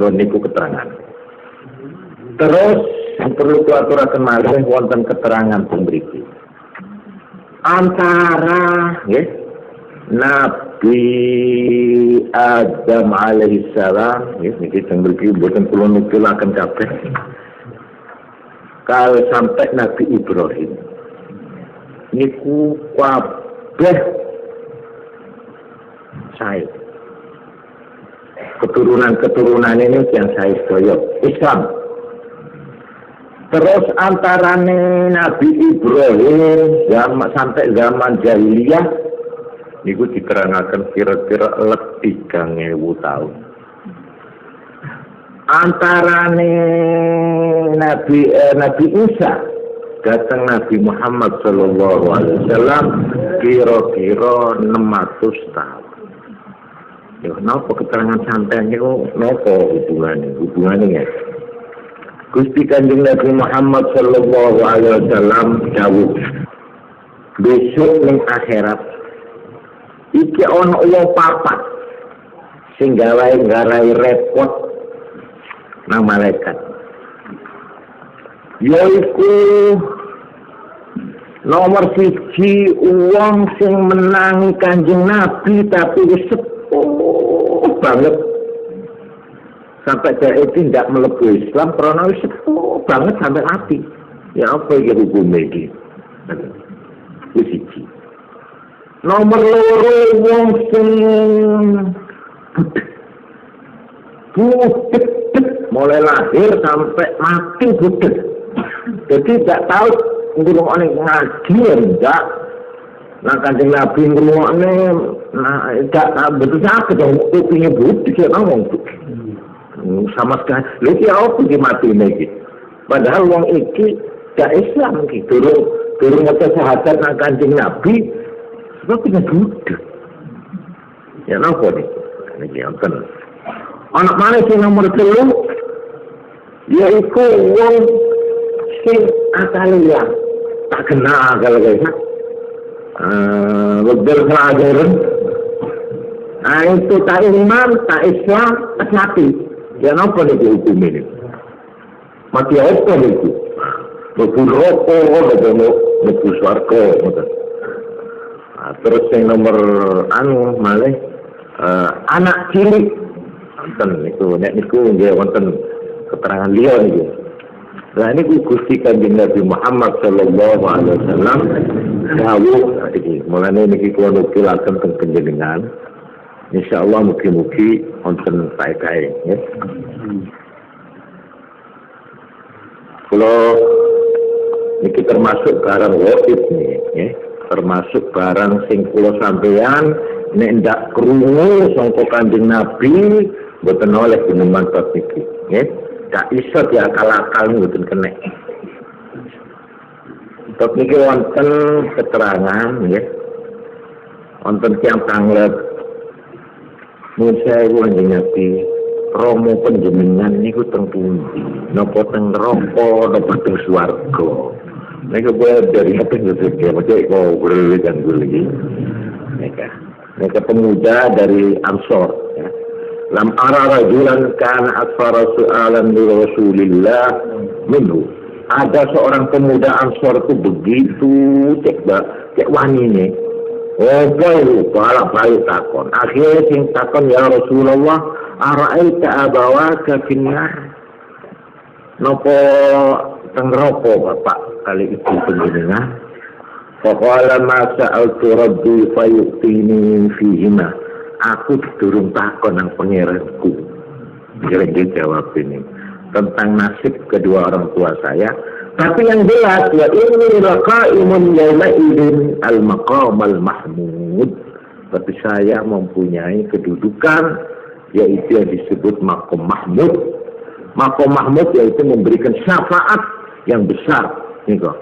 Dan niku keterangan. Terus perlu aturaken malih wonten keterangan mriki. Antara Nabi Adam alaihissalam niki teng mriki boten kula nukilaken kabeh. Kalau sampai Nabi Ibrahim niku kabeh saya keturunan ini yang saya sedaya Islam. Terus antarane Nabi Ibrahim sampai zaman jahiliyah niku diterangaken kira-kira 3.000 tahun. Antarane Nabi Isa datang Nabi Muhammad sallallahu alaihi wasallam kira-kira 600 tahun. Ya, napa keterangan sampeyan niku napa hubungane ya? Gusti Kanjeng Nabi Muhammad sallallahu alaihi wasallam dawuh, besok ning akhirat iki ana wong papat sing garai repot nang malaikat. Yaiku nomor 1 uang sing menangi Kanjeng Nabi tapi wis banget sampai saya itu tidak melebu Islam karena sepuh banget sampai mati. Ya apa ya hukumnya ini? Siji. Nomor 2 wong sing budek mulai lahir sampai mati budek. Jadi tidak tahu ngurungane ngaji enggak. Nah Kanjeng Nabi ngurungane enggak betul sakit dong kupingnya budek ya ngomong tuh. Sama sekali. Lagi apa di mati ini? Padahal wong iki gak Islam gitu. Durung maca syahadat nang Kanjeng Nabi sebab punya budek. Ya napa nih? Niki wonten. Anak mana sing nomor 3? Yaiku wong sing akale tak kena akal guys. Betul pelajaran. Itu tak iman, tak Islam, tak mati. Ya napa nih hukum ini? Mati apa itu? Mlebu rokok, mlebu swarga. Terus yang nomor malih anak cilik. Wonten niku nek niku nggih wonten keterangan liya niku. Lah niku Gusti Kanjeng Nabi Muhammad sallallahu alaihi wasallam dawuh iki. Mulane niki kula nukilaken teng panjenengan. Insyaallah mugi-mugi wonten faedahe nggih. Kula niki termasuk barang wajib nggih, termasuk barang sing kula sampeyan nek ndak krungu sangka Kanjeng Nabi mboten oleh guneman bab iki nggih. Gak iso diakal-akal mboten kena. Bab niki wonten keterangan nggih. Wonten tiyang tangleb Musa Kanjeng Nabi romo panjenengan niku teng pundi? Napa teng neraka napa teng swarga? Niku boleh dari apa gitu ya, macam kau boleh kan lagi. Mereka pemuda dari Ansor. Ya. Lam ara rajulan kana asfara su'alan li Rasulillah minhu. Ada seorang pemuda Ansor itu begitu cek wani nih. Oh boy, balik takon. Akhirnya sing takon ya Rasulullah, ara'aita abawaka finnar. Nopo tengropo bapak kali itu penjenengan. Faqala ma sa'altu rabbi fayu'tini fihima. Aku durung takon nang pangeranku. Kira-kira jawab ini tentang nasib kedua orang tua saya. Tapi yang jelas ya ini laqaimun yauma idin al-maqam al-mahmud. Tapi saya mempunyai kedudukan yaitu yang disebut maqam mahmud. Maqam mahmud yaitu memberikan syafaat yang besar. Niku.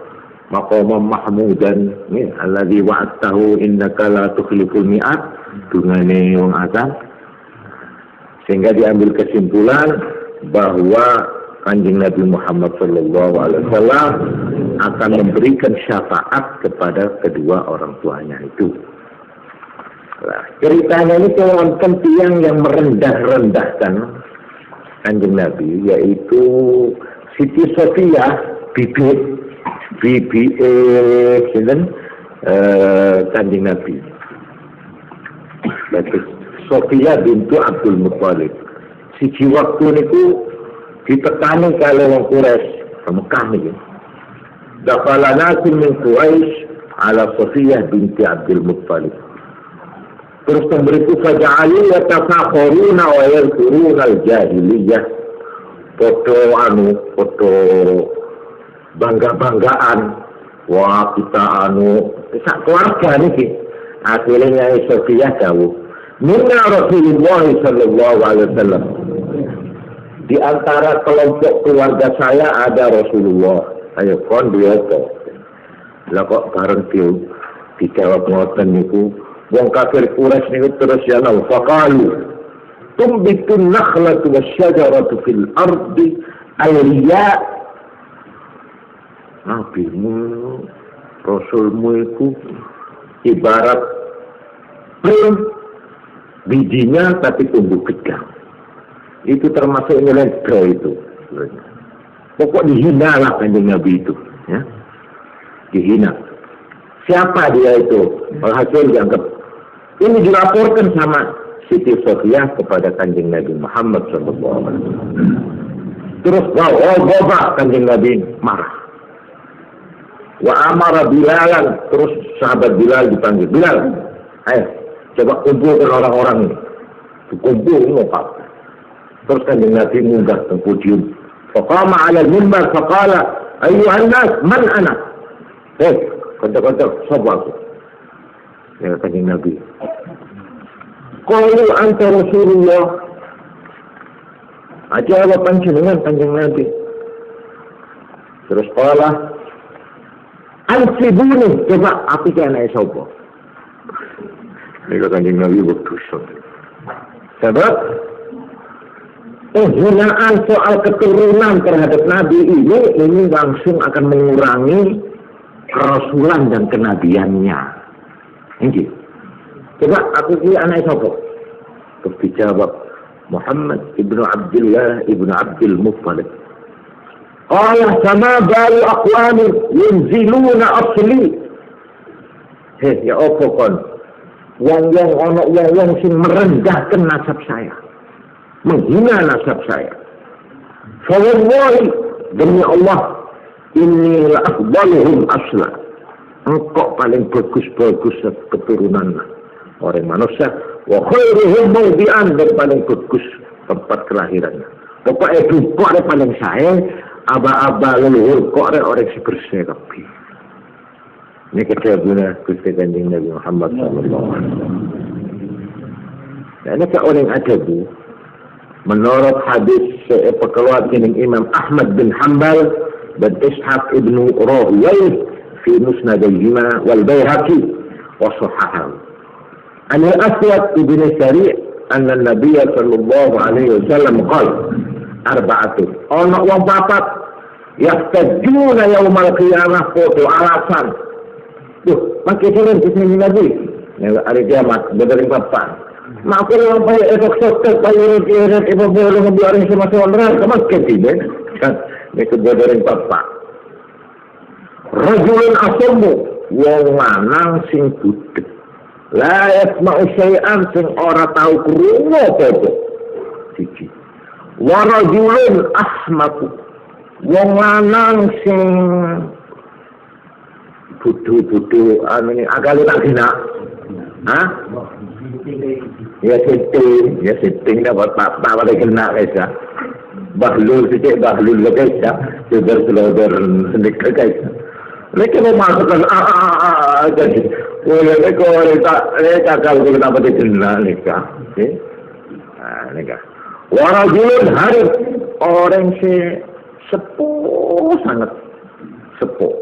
Maqam mahmudan ni alladzi wa'atahu innaka la tukhliful mi'ad dungane wong azan. Sehingga diambil kesimpulan bahwa Kanjeng Nabi Muhammad sallallahu alaihi wasallam akan memberikan syafaat kepada kedua orang tuanya itu. Nah, ceritanya ini wonten tiyang yang merendah-rendahkan Kanjeng Nabi, yaitu Siti Sofia, bibi Kanjeng Nabi. Sofia bintu Abdul Muttalib. Siji waktu niku ditekani kali wong Quraisy, Mekah niki. Dakhalana min Quraisy ala Sofia binti Abdul Muttalib. Terus memberiku faja'ali yatafakharuna wa yadhkuruna al-jahiliyah. Foto bangga-banggaan. Wah, kita sak keluarga niki. Akhirnya Sofia jauh. Minna Rasulullah sallallahu alaihi wasallam. Di antara kelompok keluarga saya ada Rasulullah. Ayo kon dia kok. Lah kok bareng dijawab ngoten niku. Wong kafir Quraisy niku terus ya nang faqalu tumbitun nakhlatu wasyajaratu fil ardi ayriya. Nabimu Rasulmu itu ibarat bijinya tapi tumbuh gegang. Itu termasuk nyeledro itu. Pokok dihina lah Kanjeng Nabi itu, ya. Dihina. Siapa dia itu? Alhasil dianggap. Ini dilaporkan sama Siti Sofia kepada Kanjeng Nabi Muhammad SAW. Terus bawa Kanjeng Nabi marah. Wa amara Bilalan, terus sahabat Bilal dipanggil. Bilal, ayo coba kumpulkan orang-orang ini. Kumpul ngokap. Terus Kanjeng Nabi munggah ke podium. Faqama 'ala al-mimbar faqala ayyuhan nas man ana? Kata-kata sapa aku? Ya Kanjeng Nabi. Qalu anta Rasulullah. Aja apa panjenengan Kanjeng Nabi. Terus qala ansibuni, coba aku ki anake sapa? Nek Kanjeng Nabi berdosa. Sebab penghinaan soal keturunan terhadap Nabi ini langsung akan mengurangi kerasulan dan kenabiannya. Ini. Coba aku ini anak siapa? Terus dijawab Muhammad ibnu Abdullah ibnu Abdul Muttalib. Qala sama balu aqwami yunziluna asli. Ya apa kon? Wong ana wong sing merendahkan nasab saya. Menghina nasab saya. Fa wallahi demi Allah inni la afdaluhum asla. Engkau paling bagus-bagus keturunan orang manusia. Wa khairuhum mawdi'an, dan paling bagus tempat kelahirannya. Pokoknya kok ada paling saya, aba-aba leluhur kok ada orang sebersih kabeh. Ini kecebuna Gusti Kanjeng Nabi Muhammad sallallahu alaihi wasallam. Ini tak orang ada bu. Menurut hadis perkeluaran Imam Ahmad bin Hanbal dan Ishaq ibnu Rahwayh fi musnadihima wal Baihaqi wa sahahahu. An al-Aswad ibn Sari' anna an-nabiy sallallahu alaihi wasallam qala arba'atun. Ana wong papat yahtajuna yaumal qiyamah foto alasan. Tuh, pakai jalan ke sini Nabi. Ya hari kiamat bedaring papat. Maka orang payah esok-esok payah irit ibu boleh ngebiarin semasa neraka makin tidak kan ini kebedaran bapak. Rajulun asamu wong lanang sing budek la yasma'u syai'an sing ora tau krungu apa-apa. Siji. Wa rajulun ahmaku wong lanang sing budu-budu ini agak tak kena. Hah? Ya setting dapat tak pada kena kaisa. Bahlul sikit bahlul kaisa. Sudah selodor sedikit kaisa. Mereka mau masukkan jadi. Boleh mereka mereka kalau kita dapat kena mereka. Mereka. Warajulun hari orang sepuh sangat sepuh.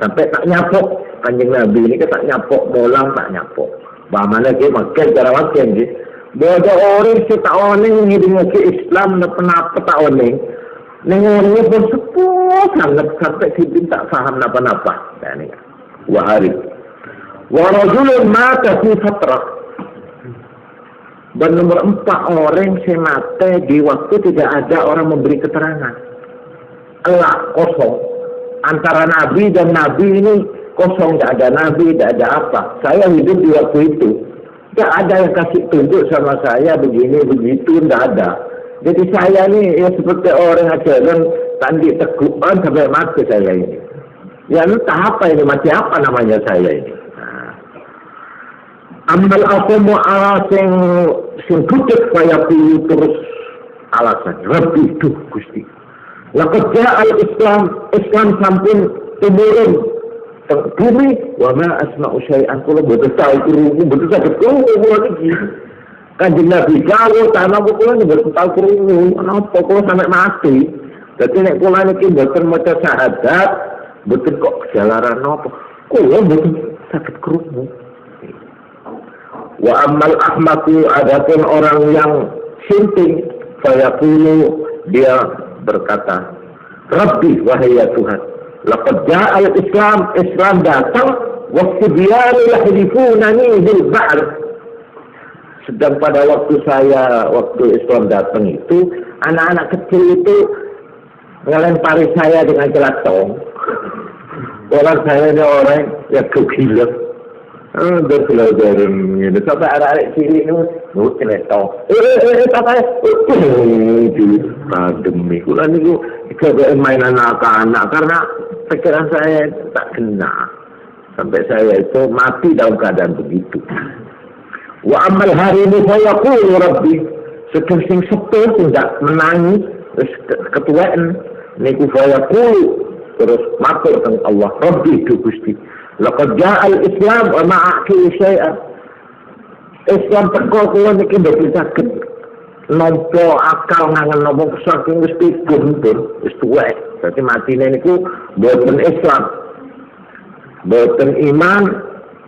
Sampai tak nyapok. Kanjeng Nabi ini tak nyapok bolang tak nyapok. Bagaimana dia makan cara makan dia. Ada orang yang tak oning ni dengan Islam apa tak oning. Nengornya pun sepuh sangat sampai si tak faham apa-apa. Ini wahari. Warajulun mata fi fatrah. Dan nomor 4, orang yang mati di waktu tidak ada orang memberi keterangan. Allah kosong. Antara Nabi dan Nabi ini kosong, tidak ada Nabi, tidak ada apa. Saya hidup di waktu itu. Tidak ada yang kasih tunjuk sama saya begini, begitu, tidak ada. Jadi saya ini ya seperti orang ajaran tandi teguhan sampai mati saya ini. Ya entah apa ini, mati apa namanya saya ini. Amal aku ala sing butuh kaya terus alasan. Rabbi itu Gusti. Laqad ja'a Islam sampun tumurun bumi wa ma asma'u syai'an kula boten tahu krungu boten saged krungu kula niki. Kanjeng Nabi karo tanah kula boten tahu krungu napa kula sampai mati. Dadi nek kula niki boten maca syahadat boten kok jalaran napa. Kula boten saged krungu. Wa ammal ahmaku, adapun orang yang sinting, fayaqulu, dia berkata, Rabbi, wahai ya Tuhan, laqad ja'al Islam datang, was-sibyanu yahlifunani bil ba'r. Sedang pada waktu Islam datang itu, anak-anak kecil itu ngelempari saya dengan gelatong. Orang saya ini orang yang gila. Berselajaran ini sampai arah-arah sini itu celetong. Demi kulan itu keadaan mainan anak-anak karena pikiran saya tak kena sampai saya itu mati dalam keadaan begitu. Wa amal hari ini saya qul Rabbi sedang sing sepuh tidak menangis ketuaan niku saya qul terus matur teng Allah Rabbi itu Gusti. Laqad ja'al Islam wa ma'aki syai'an. Islam teko kula niki mboten saged nampa akal ngangen napa saking wis tidur wis tuwek. Dadi matine niku mboten Islam. Mboten iman,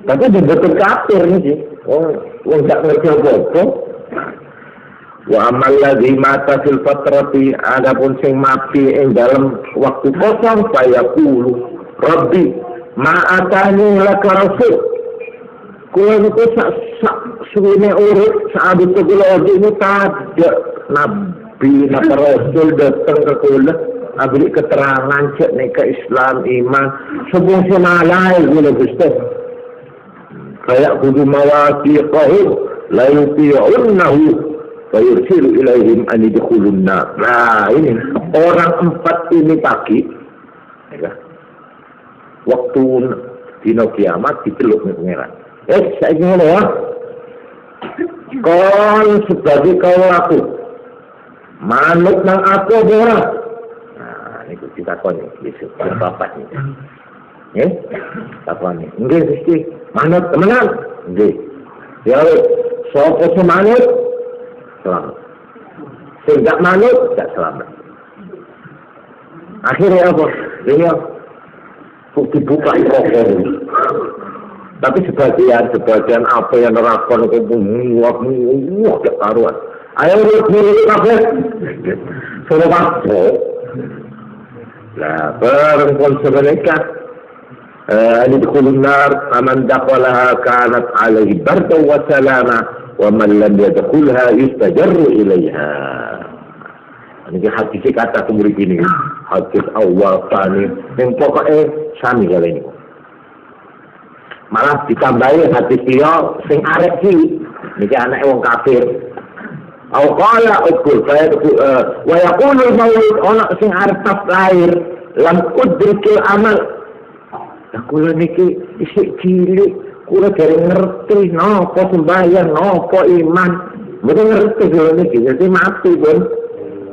tapi mboten kafir niki. Wong gak ngerti apa-apa. Wa amal ladzi mata fil fatrati, adapun sing mati ing dalem waktu kosong fayaqulu Rabbi ma'atani laka rasul. Kula niku suwene urip saat itu kula ini ada nabi laka rasul datang ke kula abri keterangan cek nek Islam iman sebuah semalai kula Gusti. Kayak kudu mawasiqahu la yuti'unnahu wa yursilu ilaihim an yadkhulun nar. Nah ini orang 4 ini pagi ya. Waktu dino kiamat diteluk pengeran. Saya ingin ya. Kon sebagai kau aku. Manut nang aku ora. Nah, niku ditakoni besok bapak ini. Ya? Takoni. Nggih Gusti, manut temenan. Nggih. Ya sapa sing manut selamat. Sing gak manut gak selamat. Akhirnya apa? Ini dibuka rokok. Tapi sebagian apa yang nerakon itu muak gak karuan. Ayo lihat kafe. Suruh masuk. Lah perempuan sebenarnya ini dikulunar aman dakwalaha kanat alaihi barda wa salama wa man lam yadkhulha yustajarru ilaiha. Ini hadis kata kemudian ini hadis awal tani yang pokoknya sami kali ini malah ditambahi hadis dia sing arek sih ini anak wong kafir awqala ukul wa yaqulu maulid anak sing arek tas lahir lam udrikil amal aku niki isik cilik kula dari ngerti napa sembahyang napa iman mboten ngerti kula niki jadi mati pun.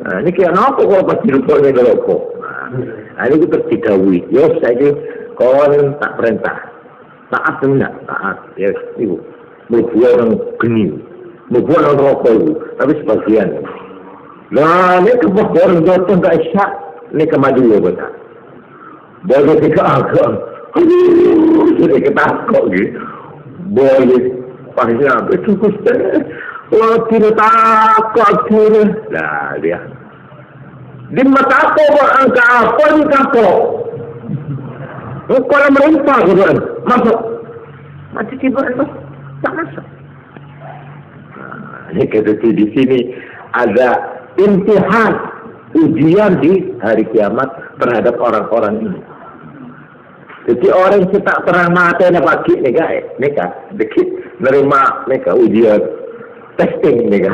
Nah, ini kira apa kalau pas dirupanya kalau nah, ini kita didawui. Ya, saya kon tak perintah. Taat enggak? Taat. Ya, itu. Membuat orang geni. Membuat orang rokok itu. Tapi sebagian. Nah, ini kebah orang jatuh ke isyak. Ini kemaju ya, betul. Boleh kita agak. Sudah kita kok gitu. Boleh. Pasnya, itu Gusti. Wah, tidak takut kira. Nah, dia. Di mata aku angka apa ni kapok? Kalau merintah kan, masuk. Mati tiba itu tak masuk. Ini di sini ada imtihan, ujian di hari kiamat terhadap orang-orang ini. Jadi orang yang tak terang mata nak bagi mereka dikit nerima mereka ujian testing mereka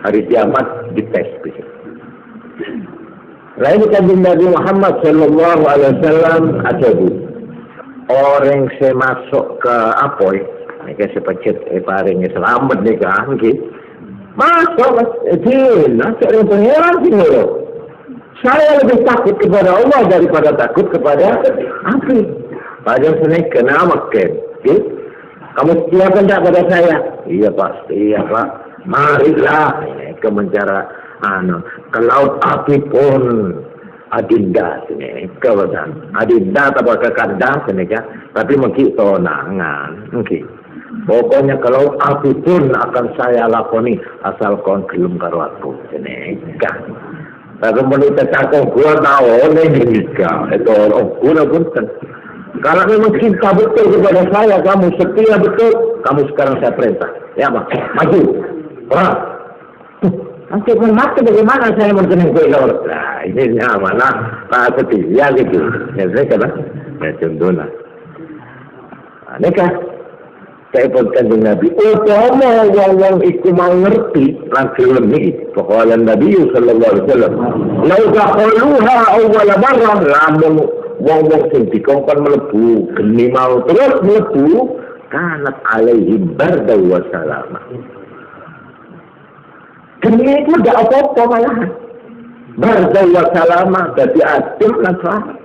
hari kiamat dites. Lain kanjeng Nabi Muhammad Sallallahu Alaihi Wasallam ada orang saya masuk ke apoy mereka sepacet paring selamat mereka masuk masuk yang pengeran tinggal. Saya lebih takut kepada Allah daripada takut kepada api. Padahal saya kena makan. Kamu setia tak pada saya? Iya pasti, iya Pak. Marilah ke mencara ke laut api pun adinda sini. Kawasan adinda tak bakal kandang sini kan. Tapi mungkin tonangan. Mungkin. Pokoknya kalau api pun akan saya lakoni asal kon belum karo aku sini kan. Tapi menurut saya gua tahu ini nikah itu orang guna pun kan. Kalau memang cinta betul kepada saya, kamu setia betul, kamu sekarang saya perintah. Ya Pak, maju. Wah, nanti pun mati bagaimana saya mengenai kue lor. Nah ini mana tak setia gitu. Ya saya kata, ya contohnya. Nikah. Saya pun Nabi, upama wong iku mau ngerti lan film ini. Pokoknya Nabi Sallallahu Alaihi Wasallam, lau dakhaluha awwal marrah lamun wong sing dikongkon mlebu geni mau terus mlebu kanat alaihim barda wa salama. Geni itu tidak apa-apa malahan. Barda wa salama dadi adem lan selamat.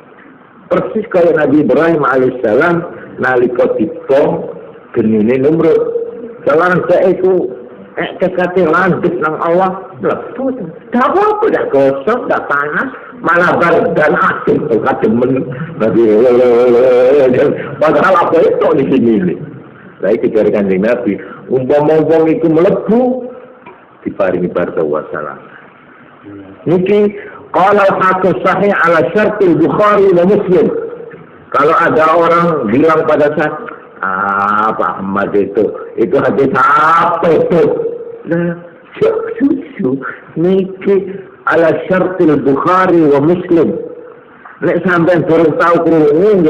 Persis kaya Nabi Ibrahim alaihissalam nalika dibom genine Numrud. Jalan saya itu kekate lanjut nang Allah mlebu. Tak apa-apa, dah gosok, dah panas, malah dan adem tuh kademen. Nabi padahal apa itu di sini ini. Lah iki dari Kanjeng Nabi, umpama wong iku mlebu diparingi barda wa salam. Niki qala al-hakim sahih ala syart al-Bukhari wa Muslim. Kalau ada orang bilang pada saya, Pak Ahmad itu hadis apa itu? Nah, susu niki ala syartil Bukhari wa Muslim. Nek sampai baru tahu ini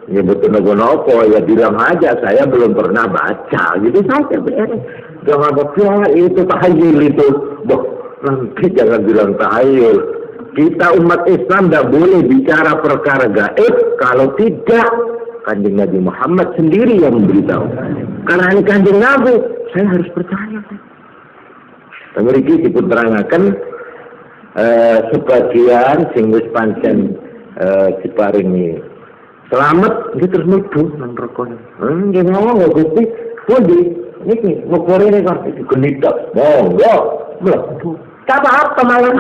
ya betul nopo ya bilang aja saya belum pernah baca gitu saja beres. Jangan berpikir itu tahayul itu. Nanti jangan bilang tahayul. Kita umat Islam tidak boleh bicara perkara gaib kalau tidak Kanjeng Nabi Muhammad sendiri yang memberitahu. Karena ini Kanjeng Nabi, saya harus percaya. Memiliki diputerangaken sebagian sing wis pancen diparingi selamat iki terus mlebu nang neraka. Nggih ngomong Gusti, pundi niki ngopore kok iki genita. Monggo mlebu. Apa malah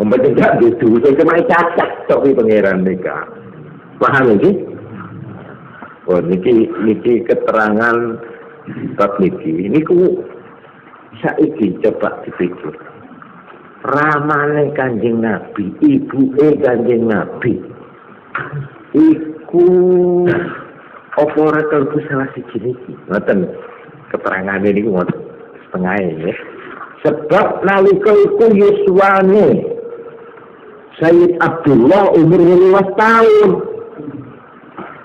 membaca itu saya cuma cacat tapi pangeran nikah. Paham ini? Oh, niki keterangan bab niki. Niku saiki coba dipikir. Ramane Kanjeng Nabi, ibuke Kanjeng Nabi. Iku apa ora kalbu salah siji niki. Ngoten keterangane niku ngoten setengah ya. Sebab nalika iku yuswane Sayyid Abdullah umur 15 tahun.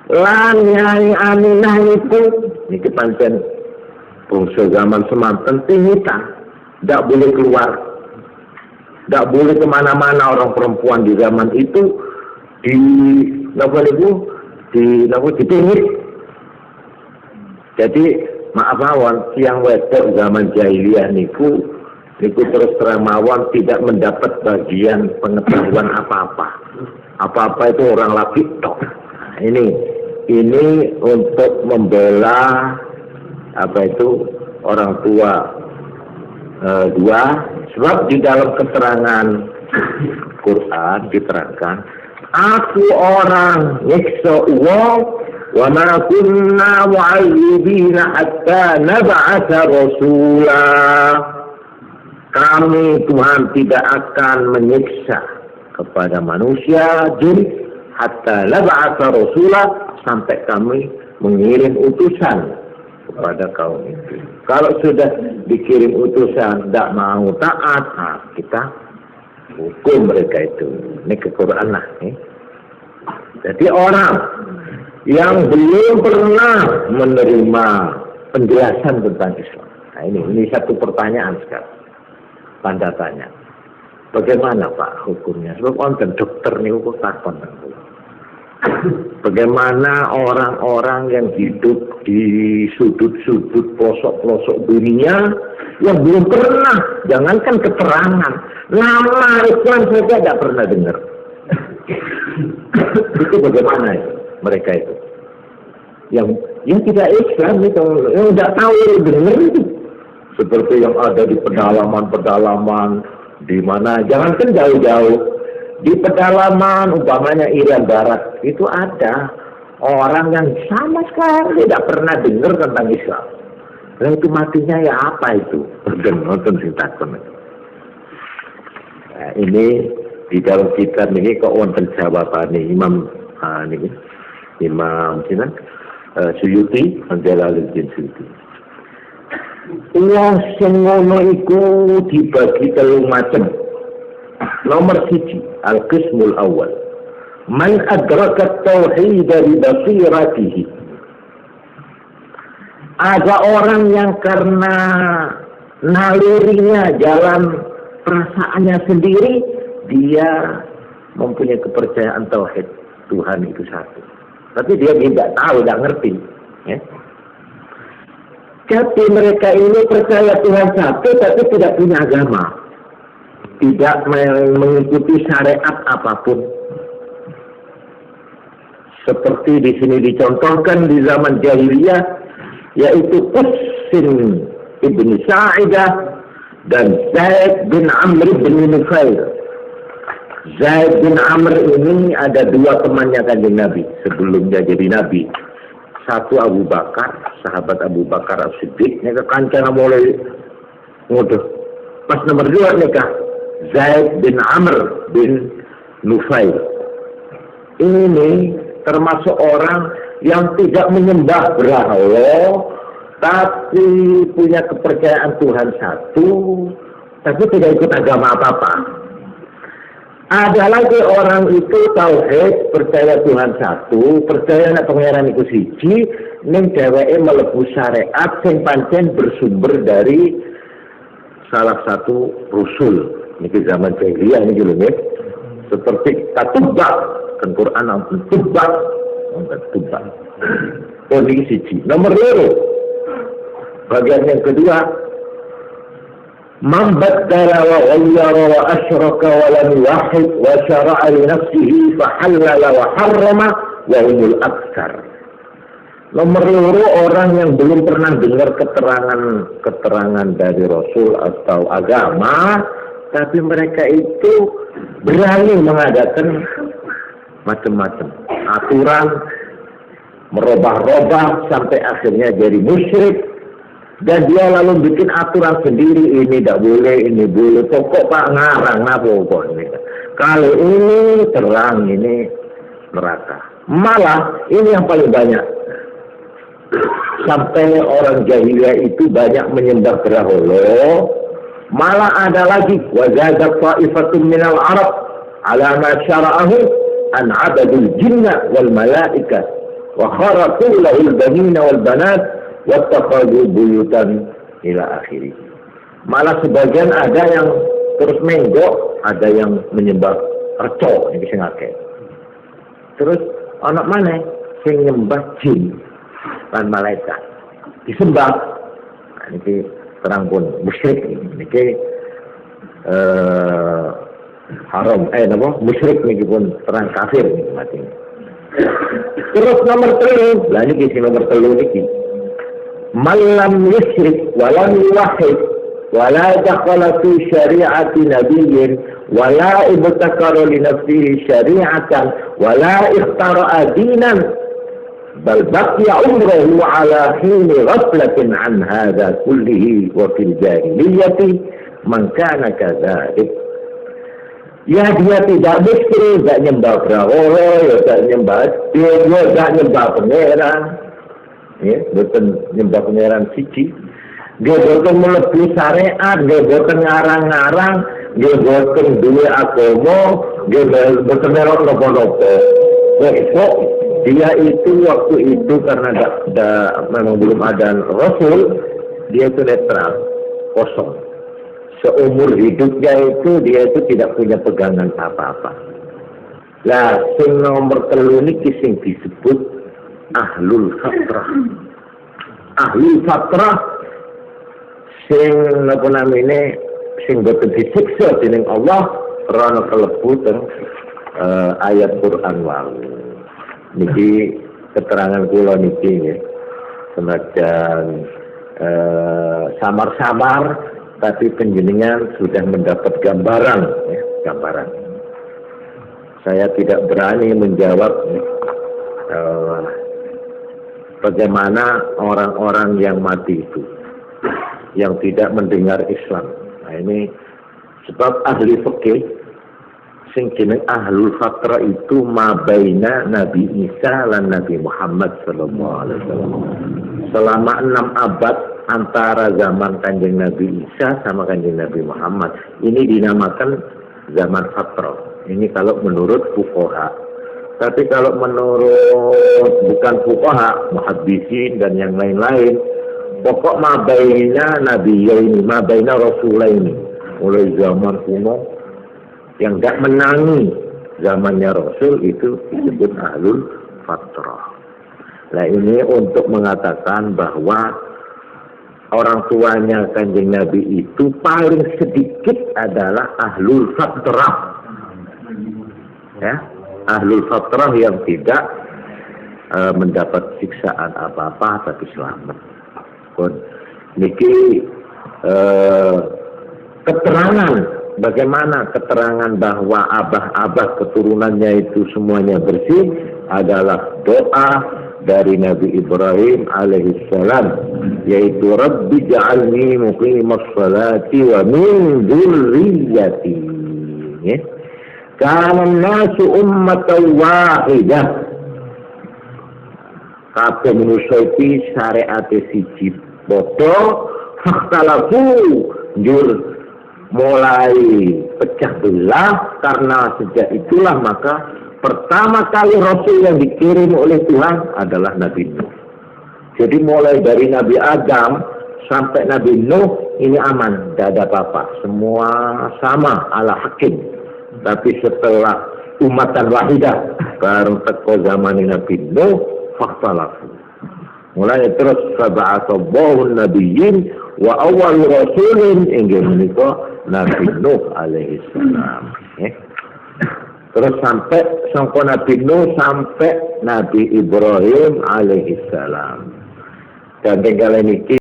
Lan Nyai Aminah itu niki pancen bangsa zaman semanten tinggitan, tidak boleh keluar, tidak boleh kemana-mana orang perempuan di zaman itu dipingit. Jadi maaf mawon siang wedok zaman jahiliyah niku terus terang mawon tidak mendapat bagian pengetahuan apa-apa. Apa-apa itu orang laki tok. Nah, ini untuk membela orang tua dua, sebab di dalam keterangan Quran diterangkan aku orang nyiksa uang wa ma kunna mu'azzibina hatta nab'atha rasula. Kami Tuhan tidak akan menyiksa kepada manusia jin hatta nab'atha rasula, sampai kami mengirim utusan pada kaum itu. Kalau sudah dikirim utusan tidak mau taat, nah kita hukum mereka itu. Ini ke Quran lah. Jadi orang yang belum pernah menerima penjelasan tentang Islam. Nah ini satu pertanyaan sekarang. Tanda tanya. Bagaimana Pak hukumnya? Sebab konten dokter nih kok takon. Bagaimana orang-orang yang hidup di sudut-sudut pelosok-pelosok dunia yang belum pernah, jangankan keterangan, nama Islam saja tidak pernah dengar. Itu bagaimana itu? Mereka itu yang tidak Islam itu, yang tidak tahu dengar itu, seperti yang ada di pedalaman-pedalaman di mana, jangankan jauh-jauh. Di pedalaman, umpamanya Irian Barat, itu ada orang yang sama sekali tidak pernah dengar tentang Islam. Dan itu matinya ya apa itu? Nonton sintakon. Nah, ini di dalam kitab ini kok wonten jawaban Imam Suyuti, Jalaluddin Suyuti. Wong sing ngono iku dibagi telung macam. Nomor 1, al-qismul awal. Man adraka tauhid bi basiratihi. Ada orang yang karena nalurinya, jalan perasaannya sendiri, dia mempunyai kepercayaan tauhid Tuhan itu satu. Tapi dia tidak tahu, tidak ngerti. Ya. Tapi mereka ini percaya Tuhan satu, tapi tidak punya agama. Tidak mengikuti syariat apapun. Seperti di sini dicontohkan di zaman jahiliyah, yaitu Qusin ibn Sa'idah dan Zaid bin Amr bin Nufail. Zaid bin Amr ini ada dua temannya Kanjeng Nabi sebelum dia jadi Nabi. Satu Abu Bakar, sahabat Abu Bakar As-Siddiq, ini kekancan mulai nguduh. Pas nomor 2 nikah Zaid bin Amr bin Nufail. Ini termasuk orang yang tidak menyembah berhala, tapi punya kepercayaan Tuhan satu, tapi tidak ikut agama apa-apa. Ada lagi orang itu tauhid, percaya Tuhan satu, percaya nek pangeran iku siji, ning dheweke mlebu syariat sing pancen bersumber dari salah satu rasul. Niki zaman jahiliyah ini dulu nih. Seperti tatubak, kan Quran ampun tubak, tubak. Oh ini siji. Nomor 2. Bagian yang kedua, man baddala wa ghayyara wa asyraka wa lam yuwahhid wa syara'a li nafsihi fa halala wa harrama wa humul aktsar. Nomor 2, orang yang belum pernah dengar keterangan dari Rasul atau agama, tapi mereka itu berani mengadakan macam-macam aturan, merubah-rubah sampai akhirnya jadi musyrik, dan dia lalu bikin aturan sendiri, ini tidak boleh, ini boleh, pokok Pak ngarang apa pokok ini. Kalau ini terang, ini neraka. Malah ini yang paling banyak. Sampai orang jahiliyah itu banyak menyembah berhala. Malah ada lagi wajada ta'ifatun minal Arab ala ma syara'ahu an 'abadul jinna wal malaika wa kharaqu lahul banina wal banat wattakhadhu buyutan ila akhirih. Malah sebagian ada yang terus menggok, ada yang menyembah reco iki sing akeh. Terus anak mana sing nyembah jin lan malaikat disembah. Nah, ini terang pun musyrik ini haram musyrik ini pun terang kafir ini mati. Terus nomor 3, lah ini nomor 3 ini malam yusyrik walam yuwahhid wala dakhala fi syari'ati nabiyyin wala ibtakara li nafsihi syari'atan wala ikhtara'a dinan bal baqiya umruhu ala hini ghaflatin an hadha kullihi wa fil jahiliyati man kana kadzalik. Ya dia tidak musyrik, tidak nyembah berhala, tidak nyembah dia tidak nyembah pangeran, Ya, boten nyembah pangeran siji. Nggih boten mlebu syariat, nggih boten ngarang-ngarang, nggih boten duwe agama, nggih boten melok napa-napa. Kok dia itu waktu itu karena memang belum ada Rasul, dia itu netral, kosong. Seumur hidupnya itu dia itu tidak punya pegangan apa-apa. Lah, sing nomor 3 niki sing disebut ahlul fatrah. Ahlul fatrah sing napa namine sing boten disiksa dening Allah karena kelebu teng ayat Quran wae. Niki keterangan kula niki nggih. Semacam samar-samar tapi penjenengan sudah mendapat gambaran ya, gambaran. Saya tidak berani menjawab bagaimana orang-orang yang mati itu yang tidak mendengar Islam. Nah ini sebab ahli fikih sing jeneng ahlul fatrah itu mabaina Nabi Isa lan Nabi Muhammad sallallahu alaihi wasallam. Selama 6 abad antara zaman Kanjeng Nabi Isa sama Kanjeng Nabi Muhammad. Ini dinamakan zaman fatrah. Ini kalau menurut fuqaha. Tapi kalau menurut bukan fuqaha, muhaddisin dan yang lain-lain, pokok mabaina nabiyaini, mabaina rasulaini, mulai zaman kuno yang gak menangi zamannya Rasul itu disebut ahlul fatrah. Nah ini untuk mengatakan bahwa orang tuanya Kanjeng Nabi itu paling sedikit adalah ahlul fatrah. Ya, ahlul fatrah yang tidak mendapat siksaan apa-apa tapi selamat. Niki keterangan bagaimana keterangan bahwa abah-abah keturunannya itu semuanya bersih adalah doa dari Nabi Ibrahim alaihissalam, yaitu Rabbi ja'alni muqimas salati wa min dzurriyyati. Kana an-nasu ummatan wahidah. Kabeh manusia iki syariate siji padha fakhtalafu njur mulai pecah belah. Karena sejak itulah maka pertama kali Rasul yang dikirim oleh Tuhan adalah Nabi Nuh. Jadi mulai dari Nabi Adam sampai Nabi Nuh ini aman, tidak ada apa-apa, semua sama ala hakim. Tapi setelah umatan wahidah baru teko zaman Nabi Nuh fakhtalafu. Mulai terus sab'atallahu nabiyyin wa awal rasulin inggih menika Nabi Nuh alaihi salam. Terus sampai sangko Nabi Nuh sampai Nabi Ibrahim alaihi salam. Dan tinggal niki